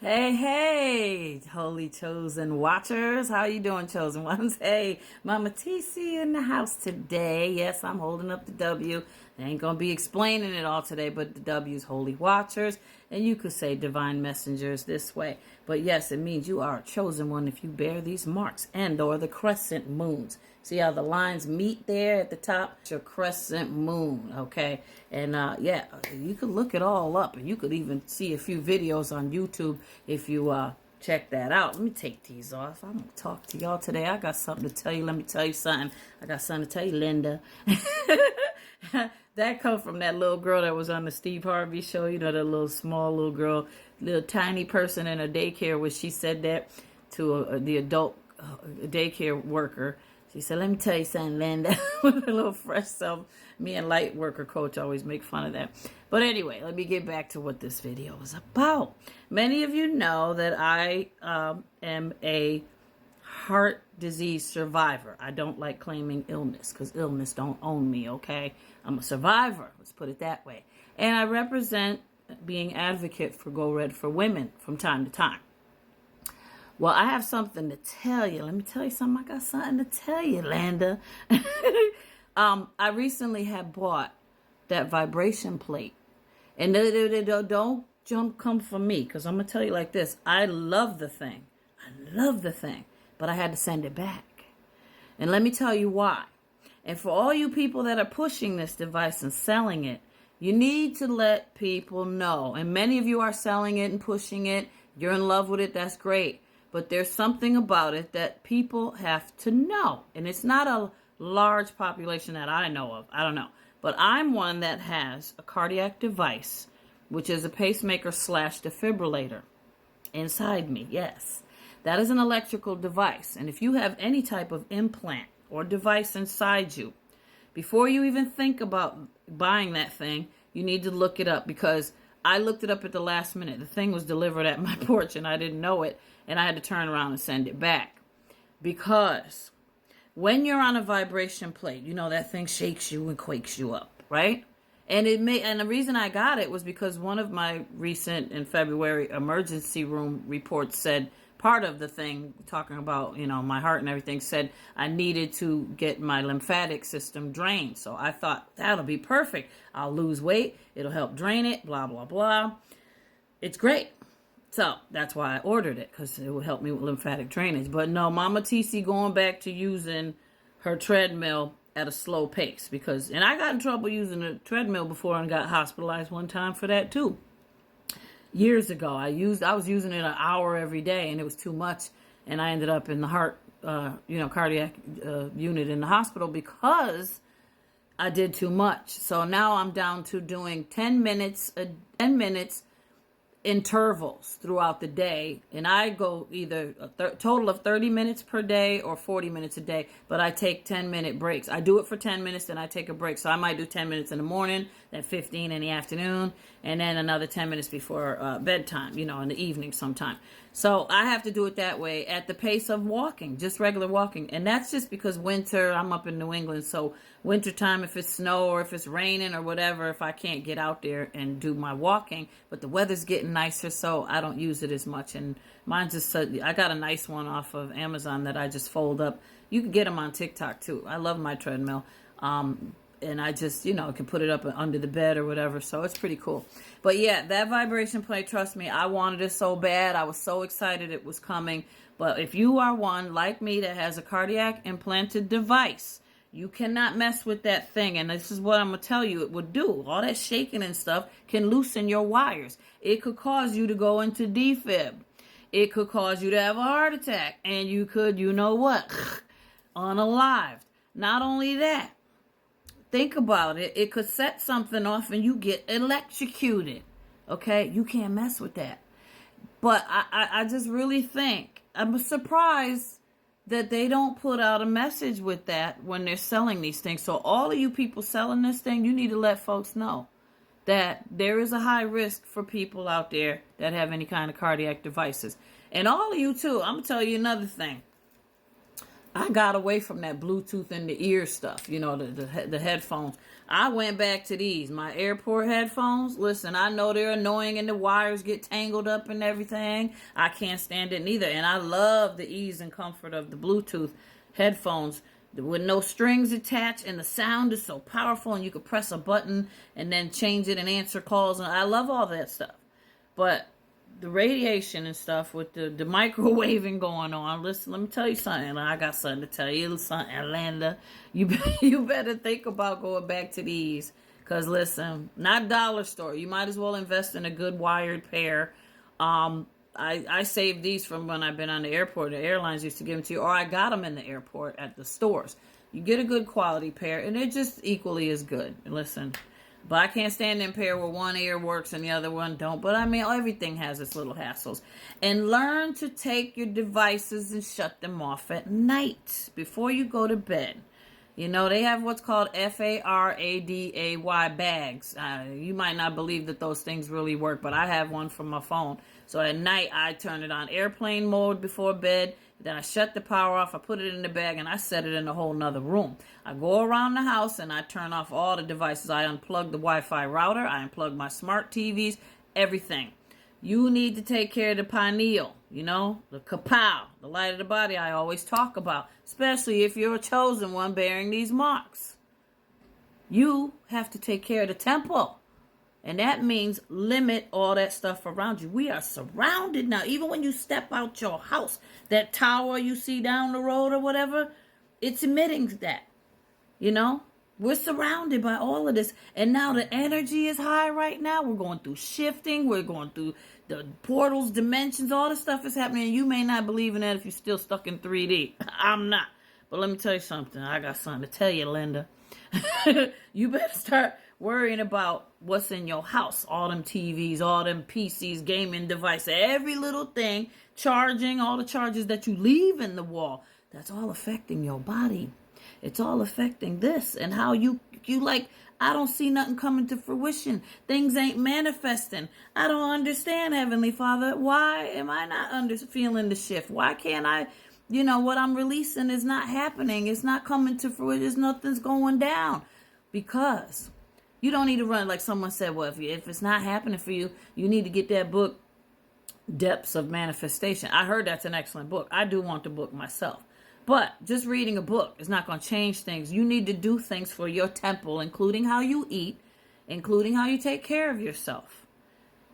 Hey, hey, holy chosen watchers. How you doing, chosen ones? Hey, Mama TC in the house today. Yes, I'm holding up the W. I ain't going to be explaining it all today, but the W's holy watchers. And you could say divine messengers this way. But yes, it means you are a chosen one if you bear these marks and or the crescent moons. See how the lines meet there at the top? It's your crescent moon, okay? And yeah, you could look it all up, and you could even see a few videos on YouTube if you check that out. Let me take these off. I'm gonna talk to y'all today. I got something to tell you. Let me tell you something. I got something to tell you, Linda. That come from that little girl that was on the Steve Harvey show. You know, that little small little girl, little tiny person in a daycare, where she said that to the adult daycare worker. She said, "Let me tell you something, Linda." With a little fresh self. Me and light worker coach always make fun of that. But anyway, let me get back to what this video is about. Many of you know that I am a heart disease survivor. I don't like claiming illness because illness don't own me, okay? I'm a survivor. Let's put it that way. And I represent being advocate for Go Red for women from time to time. Well, I have something to tell you. Let me tell you something. I got something to tell you, Landa. I recently had bought that vibration plate. And don't come for me, because I'm going to tell you like this. I love the thing. I love the thing. But I had to send it back. And let me tell you why. And for all you people that are pushing this device and selling it, you need to let people know. And many of you are selling it and pushing it. You're in love with it. That's great. But there's something about it that people have to know. And it's not a large population that I know of. I don't know. But I'm one that has a cardiac device, which is a pacemaker / defibrillator inside me. Yes. That is an electrical device. And if you have any type of implant or device inside you, before you even think about buying that thing, you need to look it up, because I looked it up at the last minute. The thing was delivered at my porch and I didn't know it. And I had to turn around and send it back. Because when you're on a vibration plate, you know that thing shakes you and quakes you up, right? And the reason I got it was because one of my recent in February emergency room reports said, part of the thing talking about, my heart and everything, said I needed to get my lymphatic system drained. So I thought that'll be perfect. I'll lose weight. It'll help drain it, blah, blah, blah. It's great. So that's why I ordered it, because it will help me with lymphatic drainage. But no, Mama TC going back to using her treadmill at a slow pace, and I got in trouble using a treadmill before and got hospitalized one time for that too. Years ago, I was using it an hour every day, and it was too much, and I ended up in the heart, cardiac unit in the hospital because I did too much. So now I'm down to doing 10 minutes intervals throughout the day, and I go either a total of 30 minutes per day or 40 minutes a day, but I take 10-minute breaks. I do it for 10 minutes, then I take a break. So I might do 10 minutes in the morning, then 15 in the afternoon, and then another 10 minutes before bedtime, in the evening sometime. So I have to do it that way at the pace of walking, just regular walking. And that's just because winter, I'm up in New England, so wintertime, if it's snow or if it's raining or whatever, if I can't get out there and do my walking, but the weather's getting nicer, so I don't use it as much. And mine's just, I got a nice one off of Amazon that I just fold up. You can get them on TikTok too. I love my treadmill. And I just, can put it up under the bed or whatever. So it's pretty cool. But yeah, that vibration plate, trust me, I wanted it so bad. I was so excited it was coming. But if you are one like me that has a cardiac implanted device, you cannot mess with that thing. And this is what I'm going to tell you it would do. All that shaking and stuff can loosen your wires. It could cause you to go into defib. It could cause you to have a heart attack. And you could, unalived. Not only that, think about it. It could set something off and you get electrocuted. Okay? You can't mess with that. But I just really think, I'm surprised that they don't put out a message with that when they're selling these things. So all of you people selling this thing, you need to let folks know that there is a high risk for people out there that have any kind of cardiac devices. And all of you too, I'm going to tell you another thing. I got away from that Bluetooth in the ear stuff, you know, the headphones. I went back to these, my airport headphones. Listen, I know they're annoying and the wires get tangled up and everything. I can't stand it neither. And I love the ease and comfort of the Bluetooth headphones with no strings attached, and the sound is so powerful, and you could press a button and then change it and answer calls. And I love all that stuff. But the radiation and stuff with the microwaving going on. Listen, let me tell you something. I got something to tell you. Something, Linda. You better think about going back to these. Because, listen, not dollar store. You might as well invest in a good wired pair. I saved these from when I've been on the airport. The airlines used to give them to you. Or I got them in the airport at the stores. You get a good quality pair. And they're just equally as good. Listen. But I can't stand in pair where one ear works and the other one don't. But I mean, everything has its little hassles. And learn to take your devices and shut them off at night before you go to bed. You know, they have what's called FARADAY bags. You might not believe that those things really work, but I have one from my phone. So at night, I turn it on airplane mode before bed. Then I shut the power off, I put it in the bag, and I set it in a whole nother room. I go around the house, and I turn off all the devices. I unplug the Wi-Fi router. I unplug my smart TVs, everything. You need to take care of the pineal, you know, the kapow, the light of the body I always talk about, especially if you're a chosen one bearing these marks. You have to take care of the temple. And that means limit all that stuff around you. We are surrounded now. Even when you step out your house, that tower you see down the road or whatever, it's emitting that. You know? We're surrounded by all of this. And now the energy is high right now. We're going through shifting. We're going through the portals, dimensions. All this stuff is happening. You may not believe in that if you're still stuck in 3D. I'm not. But let me tell you something. I got something to tell you, Linda. You better start worrying about what's in your house. All them TVs, all them PCs, gaming devices, every little thing, charging, all the charges that you leave in the wall. That's all affecting your body. It's all affecting this and how you like, I don't see nothing coming to fruition. Things ain't manifesting. I don't understand, Heavenly Father. Why am I not feeling the shift? Why can't I, you know, what I'm releasing is not happening. It's not coming to fruition. Nothing's going down. Because you don't need to run, like someone said, well, if it's not happening for you, you need to get that book, Depths of Manifestation. I heard that's an excellent book. I do want the book myself. But just reading a book is not going to change things. You need to do things for your temple, including how you eat, including how you take care of yourself.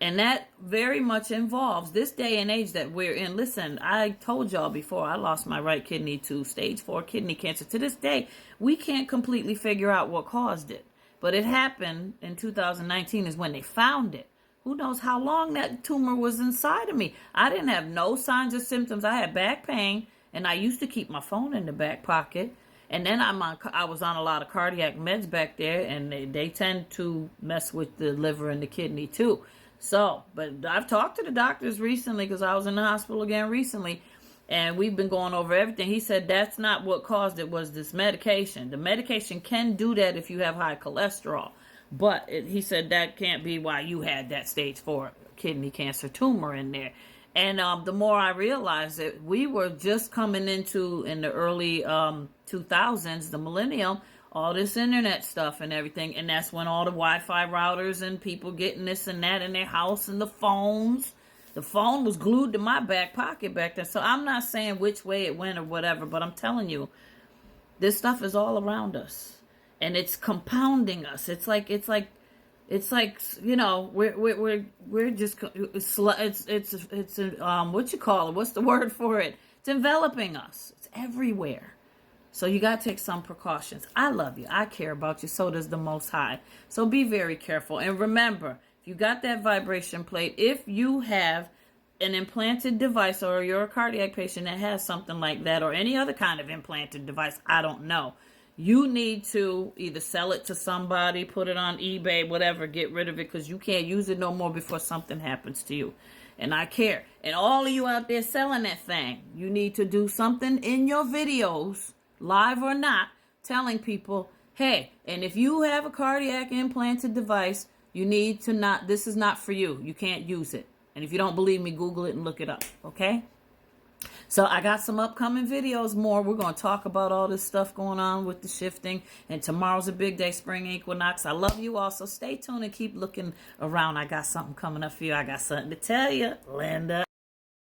And that very much involves this day and age that we're in. Listen, I told y'all before, I lost my right kidney to stage 4 kidney cancer. To this day, we can't completely figure out what caused it. But it happened in 2019 is when they found it. Who knows how long that tumor was inside of me. I didn't have no signs or symptoms. I had back pain, and I used to keep my phone in the back pocket. And then I was on a lot of cardiac meds back there, and they tend to mess with the liver and the kidney too. So, but I've talked to the doctors recently because I was in the hospital again recently, and we've been going over everything. He said that's not what caused it, was this medication. The medication can do that if you have high cholesterol, but he said that can't be why you had that stage 4 kidney cancer tumor in there. And the more I realized that we were just coming into, in the early 2000s, the millennium, all this internet stuff and everything. And that's when all the Wi-Fi routers and people getting this and that in their house, and the phones. The phone was glued to my back pocket back then. So I'm not saying which way it went or whatever, but I'm telling you, this stuff is all around us. And it's compounding us. It's like, you know, we're just, it's what you call it? What's the word for it? It's enveloping us. It's everywhere. So you got to take some precautions. I love you. I care about you. So does the Most High. So be very careful. And remember, if you got that vibration plate, if you have an implanted device or you're a cardiac patient that has something like that or any other kind of implanted device, I don't know. You need to either sell it to somebody, put it on eBay, whatever, get rid of it because you can't use it no more before something happens to you. And I care. And all of you out there selling that thing, you need to do something in your videos, live or not, telling people, hey, and if you have a cardiac implanted device, you need to not, this is not for you. You can't use it. And if you don't believe me, Google it and look it up, okay? So I got some upcoming videos more. We're going to talk about all this stuff going on with the shifting. And tomorrow's a big day, spring equinox. I love you all. So stay tuned and keep looking around. I got something coming up for you. I got something to tell you. Linda.